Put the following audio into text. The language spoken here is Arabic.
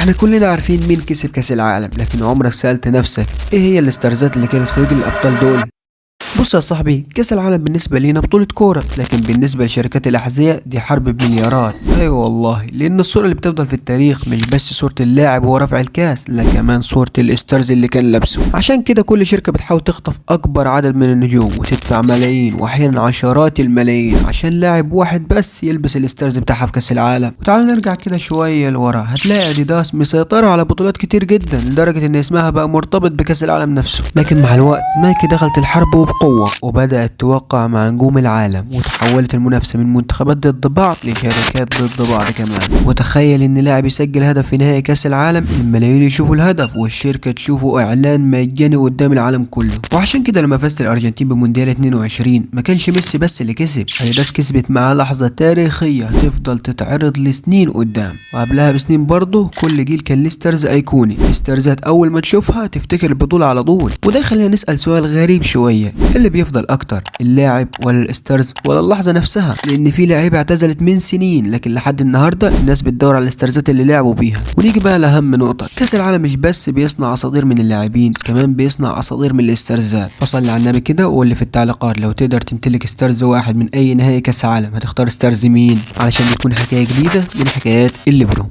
احنا كلنا عارفين مين كسب كاس العالم، لكن عمرك سألت نفسك ايه هي الاسترزات اللي كانت في رجل الابطال دول؟ بص يا صاحبي، كاس العالم بالنسبه لينا بطوله كوره، لكن بالنسبه لشركات الاحذيه دي حرب بمليارات. ايوه والله، لان الصوره اللي بتفضل في التاريخ مش بس صوره اللاعب وهو رافع الكاس، لا كمان صوره الاسترز اللي كان لابسه. عشان كده كل شركه بتحاول تخطف اكبر عدد من النجوم وتدفع ملايين واحيانا عشرات الملايين عشان لاعب واحد بس يلبس الاسترز بتاعها في كاس العالم. وتعال نرجع كده شويه لورا، هتلاقي اديداس مسيطره على بطولات كتير جدا لدرجه ان اسمها بقى مرتبط بكاس العالم نفسه. لكن مع الوقت نايكي دخلت الحرب وبقوة وبدأت توقع مع نجوم العالم، وتحولت المنافسة من منتخبات ضد بعض لشركات ضد بعض كمان. وتخيل ان لاعب يسجل هدف في نهائي كاس العالم، الملايين يشوفوا الهدف والشركة تشوفه اعلان مجاني قدام العالم كله. وعشان كده لما فازت الارجنتين بمونديال 22 ما كانش ميسي بس اللي كسب، اديداس كسبت معاه لحظة تاريخية تفضل تتعرض لسنين قدام. وقبلها بسنين برضه كل جيل كان ليه ستارز ايقوني، استرزات اول ما تشوفها تفتكر البطولة على طول. وده خلينا نسأل سؤال غريب شوية، اللي بيفضل اكتر اللاعب ولا الاسترز ولا اللحظه نفسها؟ لان في لعيبه اعتزلت من سنين لكن لحد النهارده الناس بتدور على الاسترزات اللي لعبوا بيها. ونيجي بقى لاهم نقطه، كاس العالم مش بس بيصنع اساطير من اللاعبين، كمان بيصنع اساطير من الاسترزات. فصل على النبي كده وقول لي في التعليقات، لو تقدر تمتلك استرز واحد من اي نهائي كاس عالم هتختار استرز مين؟ علشان يكون حكايه جديده من حكايات الليبرو.